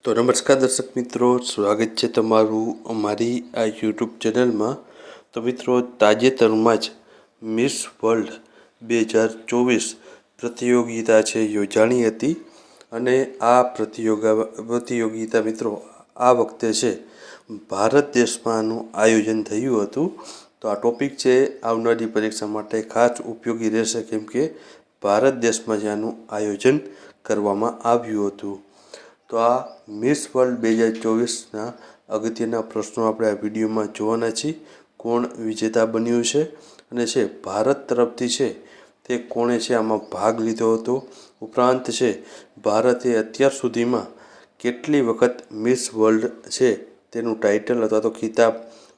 તો નમસ્કાર દર્શક મિત્રો, સ્વાગત છે તમારું અમારી આ યુટ્યુબ ચેનલમાં। તો મિત્રો, તાજેતરમાં જ મિસ વર્લ્ડ 2024 પ્રતિયોગિતા છે યોજાણી હતી અને આ પ્રતિયોગિતા મિત્રો આ વખતે છે ભારત દેશમાં આનું આયોજન થયું હતું। તો આ ટોપિક છે આવનારી પરીક્ષા માટે ખાસ ઉપયોગી રહેશે, કેમ કે ભારત દેશમાં જ આનું આયોજન કરવામાં આવ્યું હતું। તો આ મિસ વર્લ્ડ 2024ના અગત્યના પ્રશ્નો આપણે આ વિડીયોમાં જોવાના છીએ। કોણ વિજેતા બન્યું છે અને છે ભારત તરફથી છે તે કોણે છે આમાં ભાગ લીધો હતો, ઉપરાંત છે ભારતે અત્યાર સુધીમાં કેટલી વખત મિસ વર્લ્ડ છે તેનું ટાઇટલ અથવા તો ખિતાબ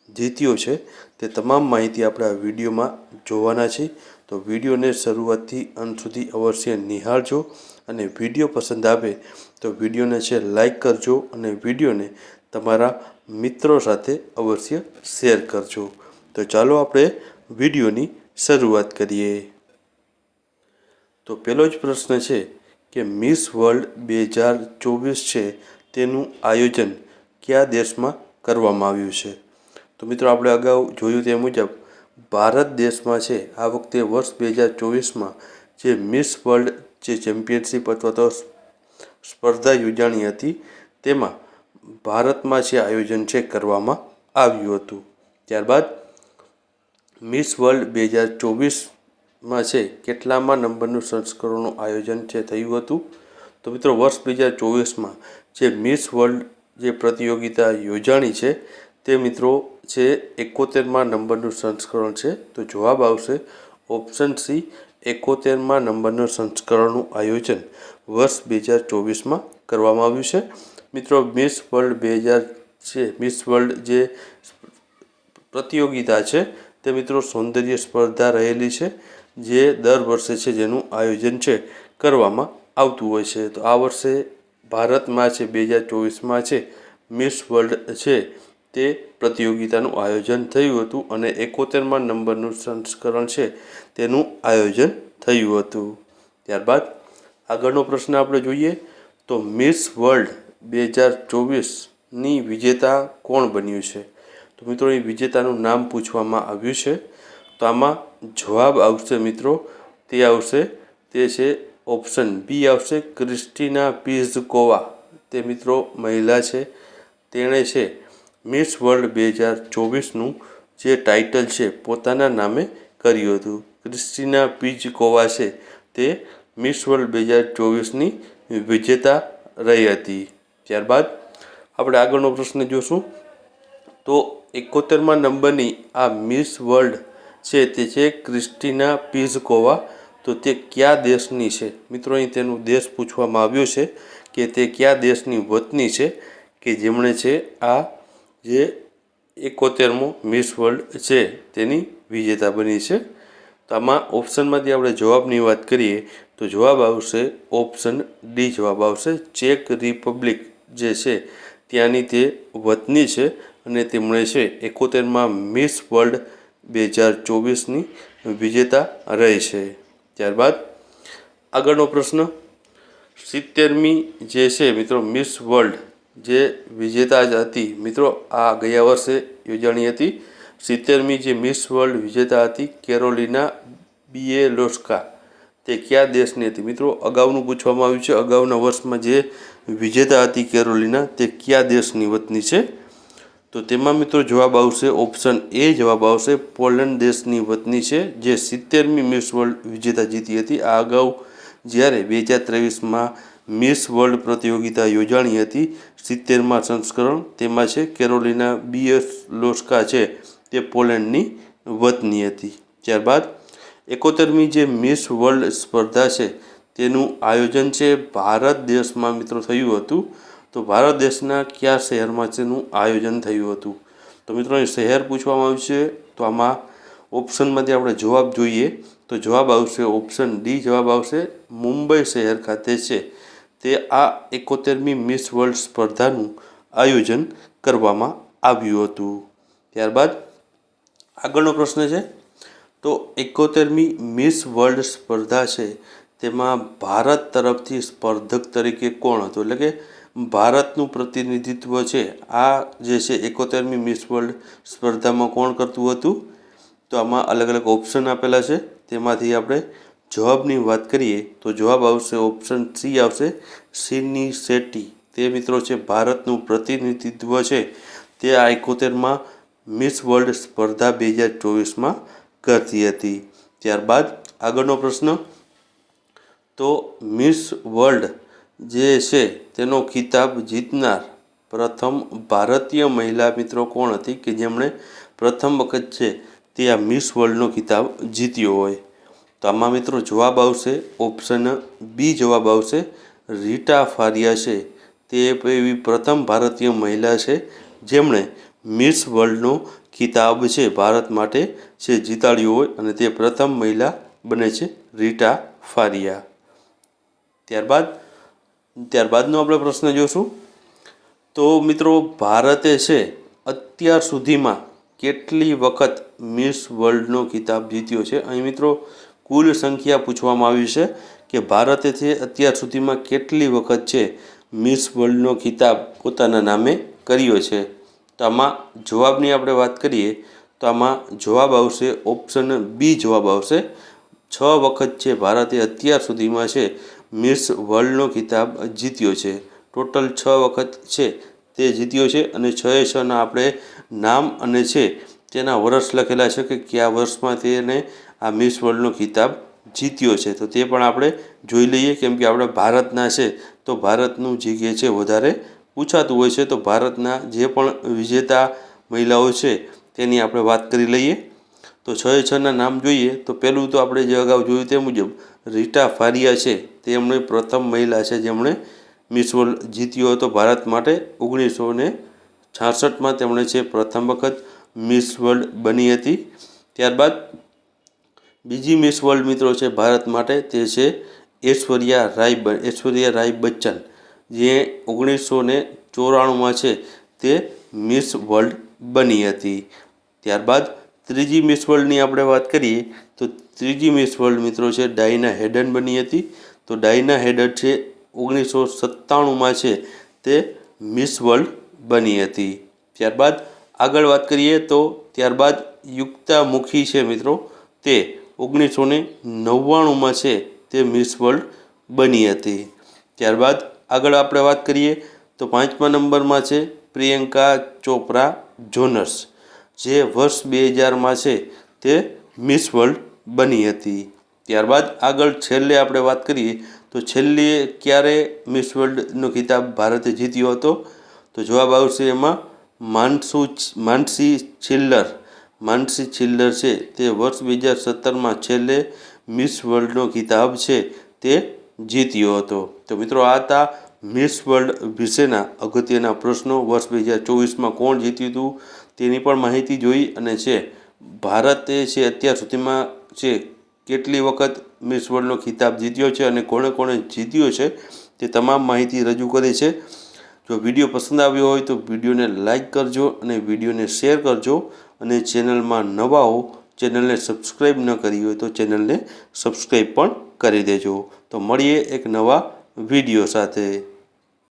જીત્યો છે, તે તમામ માહિતી આપણે આ વિડીયોમાં જોવાના છીએ। તો વિડીયોને શરૂઆતથી અંત સુધી અવશ્ય નિહાળજો અને વિડીયો પસંદ આવે તો વિડીયોને છે લાઈક કરજો અને વિડીયોને તમારા મિત્રો સાથે અવશ્ય શેર કરજો। તો ચાલો આપણે વિડીયોની શરૂઆત કરીએ। તો પહેલો જ પ્રશ્ન છે કે મિસ વર્લ્ડ 2024 છે તેનું આયોજન કયા દેશમાં કરવામાં આવ્યું છે? તો મિત્રો, આપણે અગાઉ જોયું તે મુજબ ભારત દેશમાં છે આ વખતે વર્ષ 2024માં જે મિસ વર્લ્ડ જે ચેમ્પિયનશિપ અથવા તો સ્પર્ધા યોજાણી હતી તેમાં ભારતમાં છે આયોજન છે કરવામાં આવ્યું હતું। ત્યારબાદ મિસ વર્લ્ડ 2024માં છે કેટલામાં નંબરનું સંસ્કરણનું આયોજન છે થયું હતું? તો મિત્રો, વર્ષ 2024માં જે મિસ વર્લ્ડ જે પ્રતિયોગિતા યોજાણી છે તે મિત્રો છે 71માં નંબરનું સંસ્કરણ છે। તો જવાબ આવશે ઓપ્શન સી, 71માં નંબરનું સંસ્કરણનું આયોજન વર્ષ 2024માં કરવામાં આવ્યું છે। મિત્રો, મિસ વર્લ્ડ 2000 છે મિસ વર્લ્ડ જે પ્રતિયોગિતા છે તે મિત્રો સૌંદર્ય સ્પર્ધા રહેલી છે, જે દર વર્ષે છે જેનું આયોજન છે કરવામાં આવતું હોય છે। તો આ વર્ષે ભારતમાં છે 2024માં છે મિસ વર્લ્ડ છે તે પ્રતિયોગિતાનું આયોજન થયું હતું અને 71માં નંબરનું સંસ્કરણ છે તેનું આયોજન થયું હતું। ત્યારબાદ આગળનો પ્રશ્ન આપણે જોઈએ તો મિસ વર્લ્ડ 2024ની વિજેતા કોણ બન્યું છે? તો મિત્રો, એ વિજેતાનું નામ પૂછવામાં આવ્યું છે। તો આમાં જવાબ આવશે મિત્રો તે આવશે તે છે ઓપ્શન બી આવશે, ક્રિસ્ટીના પિઝકોવા। તે મિત્રો મહિલા છે, તેણે છે મિસ વર્લ્ડ 2024નું જે ટાઇટલ છે પોતાના નામે કર્યું હતું। ક્રિસ્ટીના પિઝકોવા છે તે મિસ વર્લ્ડ 2024ની વિજેતા રહી હતી। ત્યારબાદ આપણે આગળનો પ્રશ્ન જોશું તો 71માં નંબરની આ મિસ વર્લ્ડ છે તે છે ક્રિસ્ટીના પિઝકોવા। તો તે કયા દેશની છે? મિત્રો, અહીં તેનું દેશ પૂછવામાં આવ્યો છે કે તે કયા દેશની વતની છે કે જેમણે છે આ જે 71મો મિસ વર્લ્ડ છે તેની વિજેતા બની છે। તો આમાં ઓપ્શનમાંથી આપણે જવાબની વાત કરીએ તો જવાબ આવશે ઓપ્શન ડી, જવાબ આવશે ચેક રિપબ્લિક જે છે ત્યાંની તે વતની છે અને તેમણે છે 71માં મિસ વર્લ્ડ 2024ની વિજેતા રહી છે। ત્યારબાદ આગળનો પ્રશ્ન 70મી જે છે મિત્રો મિસ વર્લ્ડ જે વિજેતા જ હતી મિત્રો આ ગયા વર્ષે યોજાણી હતી। 70મી જે મિસ વર્લ્ડ વિજેતા હતી કેરોલિના બિયેલોસ્કા, તે કયા દેશની હતી? મિત્રો, અગાઉનું પૂછવામાં આવ્યું છે અગાઉના વર્ષમાં જે વિજેતા હતી કેરોલિના તે કયા દેશની વતની છે? તો તેમાં મિત્રો જવાબ આવશે ઓપ્શન એ, જવાબ આવશે પોલેન્ડ દેશની વતની છે જે 70મી મિસ વર્લ્ડ વિજેતા જીતી હતી। આ અગાઉ જ્યારે 2023માં મિસ વર્લ્ડ પ્રતિયોગિતા યોજાણી હતી 70માં સંસ્કરણ, તેમાં છે કેરોલિના બિયેલોસ્કા છે તે પોલેન્ડની વતની હતી। ત્યારબાદ 71મી જે મિસ વર્લ્ડ સ્પર્ધા છે તેનું આયોજન છે ભારત દેશમાં મિત્રો થયું હતું। તો ભારત દેશના કયા શહેરમાં તેનું આયોજન થયું હતું? તો મિત્રો, અહીં શહેર પૂછવામાં આવ્યું છે। તો આમાં ઓપ્શનમાંથી આપણે જવાબ જોઈએ તો જવાબ આવશે ઓપ્શન ડી, જવાબ આવશે મુંબઈ શહેર ખાતે છે તે આ 71મી મિસ વર્લ્ડ સ્પર્ધાનું આયોજન કરવામાં આવ્યું હતું। ત્યારબાદ આગળનો પ્રશ્ન છે તો 71મી મિસ વર્લ્ડ સ્પર્ધા છે તેમાં ભારત તરફથી સ્પર્ધક તરીકે કોણ હતું? એટલે કે ભારતનું પ્રતિનિધિત્વ છે આ જે છે 71મી મિસ વર્લ્ડ સ્પર્ધામાં કોણ કરતું હતું? તો આમાં અલગ અલગ ઓપ્શન આપેલા છે, તેમાંથી આપણે જવાબની વાત કરીએ તો જવાબ આવશે ઓપ્શન સી આવશે, સિડની શેટ્ટી. તે મિત્રો છે ભારતનું પ્રતિનિધિત્વ છે તે આ 71માં મિસ વર્લ્ડ સ્પર્ધા 2024માં કરતી હતી. ત્યારબાદ આગળનો પ્રશ્ન, તો મિસ વર્લ્ડ જે છે તેનો ખિતાબ જીતનાર પ્રથમ ભારતીય મહિલા મિત્રો કોણ હતી કે જેમણે પ્રથમ વખત છે તે આ મિસ વર્લ્ડનો ખિતાબ જીત્યો હોય? તો આમાં મિત્રો જવાબ આવશે ઓપ્શન બી જવાબ આવશે, રીટા ફારિયા છે તે એવી પ્રથમ ભારતીય મહિલા છે જેમણે મિસ વર્લ્ડનો ખિતાબ છે ભારત માટે છે જીતાડ્યો હોય અને તે પ્રથમ મહિલા બને છે રીટા ફારિયા. ત્યારબાદનો આપણે પ્રશ્ન જોશું. તો મિત્રો ભારતે છે અત્યાર સુધીમાં કેટલી વખત મિસ વર્લ્ડનો ખિતાબ જીત્યો છે? અહીં મિત્રો કુલ સંખ્યા પૂછવામાં આવી છે કે ભારતે છે અત્યાર સુધીમાં કેટલી વખત છે મિસ વર્લ્ડનો ખિતાબ પોતાના નામે કર્યો છે? તો આમાં જવાબની આપણે વાત કરીએ તો આમાં જવાબ આવશે ઓપ્શન બી જવાબ આવશે, 6 વખત છે ભારતે અત્યાર સુધીમાં છે મિસ વર્લ્ડનો ખિતાબ જીત્યો છે. ટોટલ 6 વખત છે તે જીત્યો છે અને 6ના આપણે નામ અને છે તેના વર્ષ લખેલા છે કે કયા વર્ષમાં તેને આ મિસ વર્લ્ડનો ખિતાબ જીત્યો છે. તો તે પણ આપણે જોઈ લઈએ, કેમ કે આપણે ભારતના છે તો ભારતનું જે છે વધારે પૂછાતું હોય છે. તો ભારતના જે પણ વિજેતા મહિલાઓ છે તેની આપણે વાત કરી લઈએ. તો 6ના નામ જોઈએ તો પહેલું તો આપણે જે અગાઉ જોયું તે મુજબ રીટા ફારિયા છે તે એમણે પ્રથમ મહિલા છે જેમણે મિસ વર્લ્ડ જીત્યો હતો ભારત માટે. 1966માં તેમણે છે પ્રથમ વખત મિસ વર્લ્ડ બની હતી. ત્યારબાદ બીજી મિસ વર્લ્ડ મિત્રો છે ભારત માટે તે છે ઐશ્વર્યા રાય બચ્ચન, જે 1994માં છે તે મિસ વર્લ્ડ બની હતી. ત્યારબાદ ત્રીજી મિસ વર્લ્ડની આપણે વાત કરીએ તો ત્રીજી મિસ વર્લ્ડ મિત્રો છે ડાયના હેડન બની હતી. તો ડાયના હેડન છે 1997માં છે તે મિસ વર્લ્ડ બની હતી. ત્યારબાદ આગળ વાત કરીએ તો ત્યારબાદ યુક્તા મુખી છે મિત્રો તે 1999માં છે તે મિસ વર્લ્ડ બની હતી. ત્યારબાદ આગળ આપણે વાત કરીએ તો 5મા નંબરમાં છે પ્રિયંકા ચોપરા જોનસ, જે વર્ષ 2000માં છે તે મિસ વર્લ્ડ બની હતી. ત્યારબાદ આગળ છેલ્લે આપણે વાત કરીએ તો છેલ્લે ક્યારે મિસ વર્લ્ડનો ખિતાબ ભારતે જીત્યો હતો? તો જવાબ આવશે એમાં માનસી છિલ્લર છે તે વર્ષ 2017માં છેલ્લે મિસ વર્લ્ડનો ખિતાબ છે તે જીત્યો હતો. તો મિત્રો આ હતા મિસ વર્લ્ડ વિશેના અગત્યના પ્રશ્નો. વર્ષ 2024માં કોણ જીત્યું હતું તેની પણ માહિતી જોઈ અને છે ભારતે છે અત્યાર સુધીમાં છે કેટલી વખત મિસ વર્લ્ડનો ખિતાબ જીત્યો છે અને કોણે કોણે જીત્યો છે તે તમામ માહિતી રજૂ કરી છે. જો વિડીયો પસંદ આવ્યો હોય તો વિડીયોને લાઇક કરજો અને વિડીયોને શેર કરજો અને ચેનલમાં નવા હો, ચેનલને સબસ્ક્રાઈબ ન કરી હોય તો ચેનલને સબસ્ક્રાઈબ પણ કરી દેજો. તો મળીએ એક નવા વિડીયો સાથે.